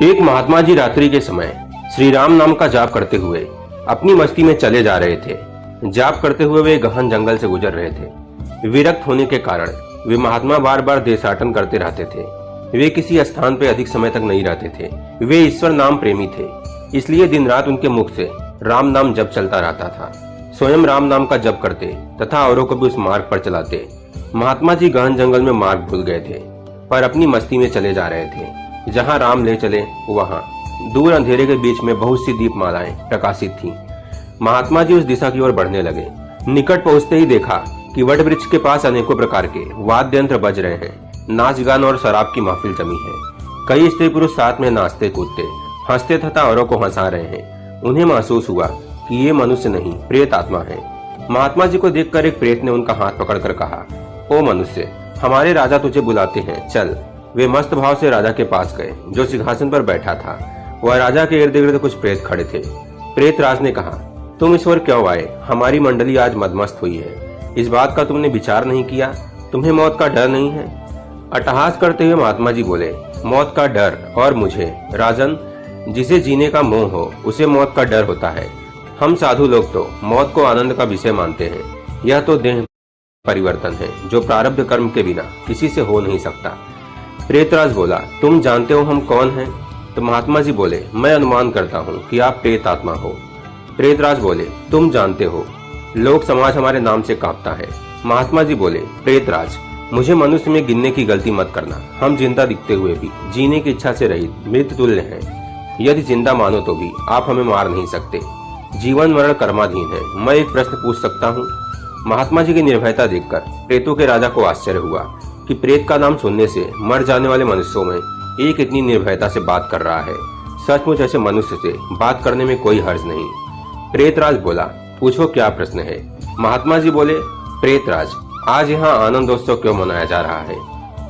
एक महात्मा जी रात्रि के समय श्री राम नाम का जाप करते हुए अपनी मस्ती में चले जा रहे थे। जाप करते हुए वे गहन जंगल से गुजर रहे थे। विरक्त होने के कारण वे महात्मा बार बार देशाटन करते रहते थे। वे किसी स्थान पर अधिक समय तक नहीं रहते थे। वे ईश्वर नाम प्रेमी थे, इसलिए दिन रात उनके मुख से राम नाम जप चलता रहता था। स्वयं राम नाम का जप करते तथा औरों को भी उस मार्ग पर चलाते। महात्मा जी गहन जंगल में मार्ग भूल गए थे, पर अपनी मस्ती में चले जा रहे थे। जहाँ राम ले चले वहाँ दूर अंधेरे के बीच में बहुत सी दीपमालाएं प्रकाशित थीं। महात्मा जी उस दिशा की ओर बढ़ने लगे। निकट पहुंचते ही देखा कि वट वृक्ष के पास अनेकों प्रकार के वाद्य यंत्र बज रहे हैं। नाच गान और शराब की महफिल जमी है। कई स्त्री पुरुष साथ में नाचते कूदते हंसते तथा औरों को हंसा रहे हैं। उन्हें महसूस हुआ कि ये मनुष्य नहीं, प्रेत आत्मा है। महात्मा जी को देखकर एक प्रेत ने उनका हाथ पकड़कर कहा, ओ मनुष्य, हमारे राजा तुझे बुलाते हैं, चल। वे मस्त भाव से राजा के पास गए, जो सिंहासन पर बैठा था। वह राजा के इर्द गिर्द कुछ प्रेत खड़े थे। प्रेत राज ने कहा, तुम इस ओर क्यों आए? हमारी मंडली आज मदमस्त हुई है। इस बात का तुमने विचार नहीं किया? तुम्हें मौत का डर नहीं है? अट्टहास करते हुए महात्मा जी बोले, मौत का डर और मुझे? राजन, जिसे जीने का मोह हो उसे मौत का डर होता है। हम साधु लोग तो मौत को आनंद का विषय मानते हैं। यह तो देह परिवर्तन है, जो प्रारब्ध कर्म के बिना किसी से हो नहीं सकता। प्रेतराज बोला, तुम जानते हो हम कौन हैं? तो महात्मा जी बोले, मैं अनुमान करता हूँ कि आप प्रेत आत्मा हो। प्रेतराज बोले, तुम जानते हो, लोक समाज हमारे नाम से कांपता है। महात्मा जी बोले, प्रेतराज, मुझे मनुष्य में गिनने की गलती मत करना। हम जिंदा दिखते हुए भी जीने की इच्छा से रहित मृत तुल्य हैं। यदि जिंदा मानो तो भी आप हमें मार नहीं सकते। जीवन मरण कर्माधीन है। मैं एक प्रश्न पूछ सकता हूँ? महात्मा जी की निर्भयता देखकर प्रेतों के राजा को आश्चर्य हुआ कि प्रेत का नाम सुनने से मर जाने वाले मनुष्यों में एक इतनी निर्भयता से बात कर रहा है। सचमुच ऐसे मनुष्य से बात करने में कोई हर्ज नहीं। प्रेतराज बोला, पूछो क्या प्रश्न है? महात्मा जी बोले, प्रेतराज, आज यहाँ आनंदोत्सव क्यों मनाया जा रहा है?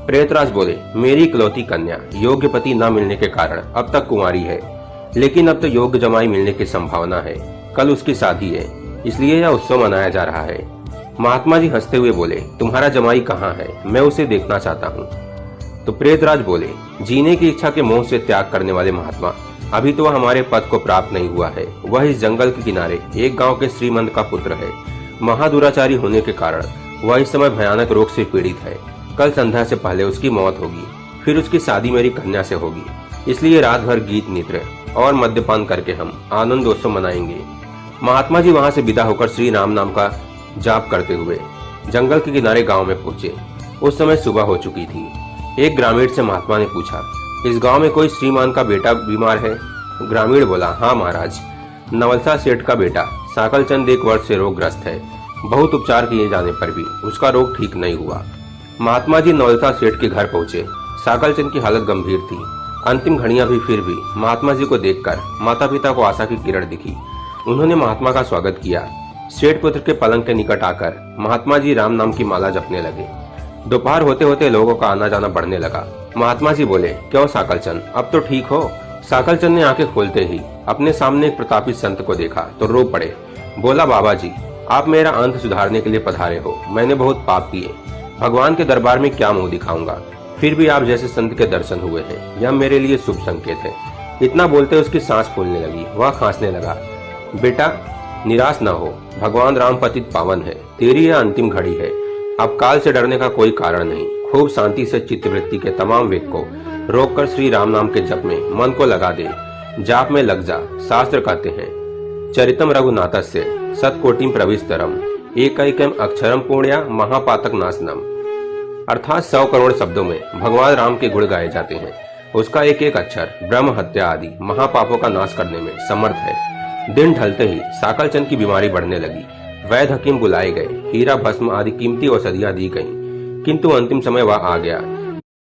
प्रेतराज बोले, मेरी इकलौती कन्या योग्य पति न मिलने के कारण अब तक कुंवारी है, लेकिन अब तो योग्य जमाई मिलने की संभावना है। कल उसकी शादी है, इसलिए यह उत्सव मनाया जा रहा है। महात्मा जी हंसते हुए बोले, तुम्हारा जमाई कहाँ है? मैं उसे देखना चाहता हूँ। तो प्रेतराज बोले, जीने की इच्छा के मोह से त्याग करने वाले महात्मा, अभी तो वह हमारे पद को प्राप्त नहीं हुआ है। वह इस जंगल के किनारे एक गांव के श्रीमंत का पुत्र है। महादुराचारी होने के कारण वह इस समय भयानक रोग से पीड़ित है। कल संध्या से पहले उसकी मौत होगी, फिर उसकी शादी मेरी कन्या से होगी। इसलिए रात भर गीत नृत्य और मद्यपान करके हम आनंदोत्सव मनाएंगे। महात्मा जी वहां से विदा होकर श्री राम नाम का जाप करते हुए जंगल के किनारे गांव में पहुंचे। उस समय सुबह हो चुकी थी। एक ग्रामीण से महात्मा ने पूछा, इस गांव में कोई श्रीमान का बेटा बीमार है? ग्रामीण बोला, हाँ महाराज, नवलसा सेठ का बेटा साकलचंद 1 वर्ष से रोगग्रस्त है। बहुत उपचार किए जाने पर भी उसका रोग ठीक नहीं हुआ। महात्मा जी नवलसा सेठ के घर पहुंचे। साकलचंद की हालत गंभीर थी। अंतिम घड़ियां भी फिर भी महात्मा जी को देखकर माता पिता को आशा की किरण दिखी। उन्होंने महात्मा का स्वागत किया। सेठ पुत्र के पलंग के निकट आकर महात्मा जी राम नाम की माला जपने लगे। दोपहर होते होते लोगों का आना जाना बढ़ने लगा। महात्मा जी बोले, क्यों साकलचंद, अब तो ठीक हो? साकलचंद ने आंखें खोलते ही अपने सामने एक प्रतापी संत को देखा तो रो पड़े। बोला, बाबा जी, आप मेरा अंत सुधारने के लिए पधारे हो। मैंने बहुत पाप किए, भगवान के दरबार में क्या मुंह दिखाऊंगा? फिर भी आप जैसे संत के दर्शन हुए हैं, यह मेरे लिए शुभ संकेत है। इतना बोलते उसकी सांस फूलने लगी। वह खांसने लगा। बेटा, निराश न हो, भगवान राम पतित पावन है। तेरी यह अंतिम घड़ी है। अब काल से डरने का कोई कारण नहीं। खूब शांति से चित्तवृत्ति के तमाम वेग को रोककर श्री राम नाम के जप में मन को लगा दे। जाप में लग जा। शास्त्र कहते हैं, चरितम रघुनाथस्य सतकोटिम प्रविस्तरम एकैकम अक्षरम पुण्या महापातक नाशनम। अर्थात 100 करोड़ शब्दों में भगवान राम के गुण गाए जाते हैं। उसका एक एक अक्षर ब्रह्म हत्या आदि महापापों का नाश करने में समर्थ है। दिन ढलते ही साकलचंद की बीमारी बढ़ने लगी। वैद्य हकीम बुलाए गए, हीरा भस्म आदि कीमती औषधियां दी गईं, किंतु अंतिम समय वह आ गया।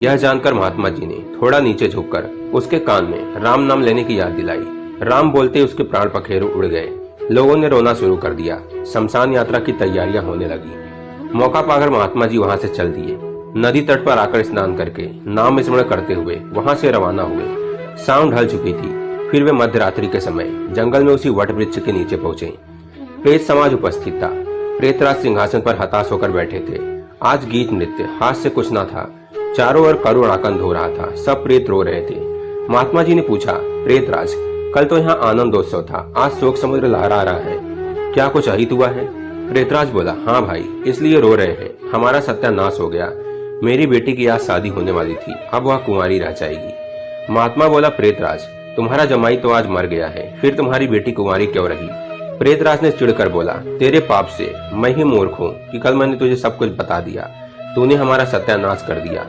यह जानकर महात्मा जी ने थोड़ा नीचे झुककर उसके कान में राम नाम लेने की याद दिलाई। राम बोलते उसके प्राण पखेरु उड़ गए। लोगों ने रोना शुरू कर दिया। शमशान यात्रा की तैयारियां होने लगी। मौका पाकर महात्मा जी वहां से चल दिए। नदी तट पर आकर स्नान करके नाम स्मरण करते हुए वहां से रवाना हुए। शाम ढल चुकी थी। फिर वे मध्यरात्रि के समय जंगल में उसी वट वृक्ष के नीचे पहुंचे। प्रेत समाज उपस्थित था। प्रेतराज सिंहासन पर हताश होकर बैठे थे। आज गीत नृत्य हास्य कुछ न था। चारों ओर करुण आकंद हो रहा था। सब प्रेत रो रहे थे। महात्मा जी ने पूछा, प्रेतराज, कल तो यहाँ आनंदोत्सव था, आज शोक समुद्र लहरा रहा है, क्या कुछ अहित हुआ है? प्रेतराज बोला, हाँ भाई, इसलिए रो रहे हैं, हमारा सत्यानाश हो गया। मेरी बेटी की आज शादी होने वाली थी, अब वह कुंवारी रह जाएगी। महात्मा बोला, प्रेतराज, तुम्हारा जमाई तो आज मर गया है, फिर तुम्हारी बेटी कुंवारी क्यों रही? प्रेतराज ने चिढ़कर बोला, तेरे पाप से मैं ही मूर्ख हूँ कि कल मैंने तुझे सब कुछ बता दिया, तूने हमारा सत्यानाश कर दिया।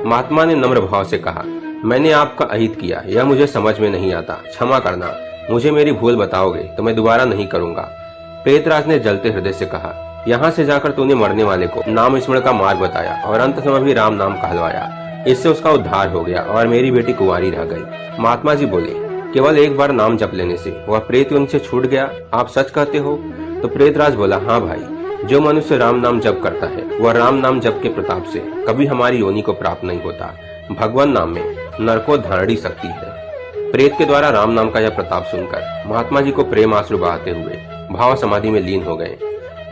महात्मा ने नम्र भाव से कहा, मैंने आपका अहित किया, यह मुझे समझ में नहीं आता, क्षमा करना, मुझे मेरी भूल बताओगे तो मैं दोबारा नहीं करूंगा। प्रेतराज ने जलते हृदय से कहा, यहाँ से जाकर तूने मरने वाले को नाम स्मरण का मार्ग बताया और अंत समय भी राम नाम कहलवाया, इससे उसका उद्धार हो गया और मेरी बेटी कुंवारी रह गई। महात्मा जी बोले, केवल एक बार नाम जप लेने से वह प्रेत उनसे छूट गया, आप सच कहते हो? तो प्रेतराज बोला, हाँ भाई, जो मनुष्य राम नाम जप करता है वह राम नाम जप के प्रताप से कभी हमारी योनि को प्राप्त नहीं होता। भगवान नाम में नरकोद्धारणी शक्ति है। प्रेत के द्वारा राम नाम का यह प्रताप सुनकर महात्मा जी को प्रेम आंसू बहाते हुए भाव समाधि में लीन हो गए।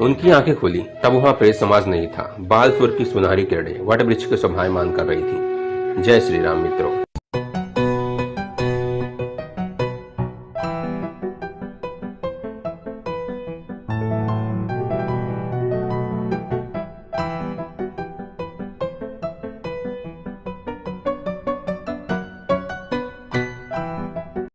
उनकी आंखें खुली, तब वहां प्रेत समाज नहीं था, बाल सूर्य की सुनहरी किरणें वट वृक्ष के शोभायमान कर रही थी। जय श्री राम मित्रों।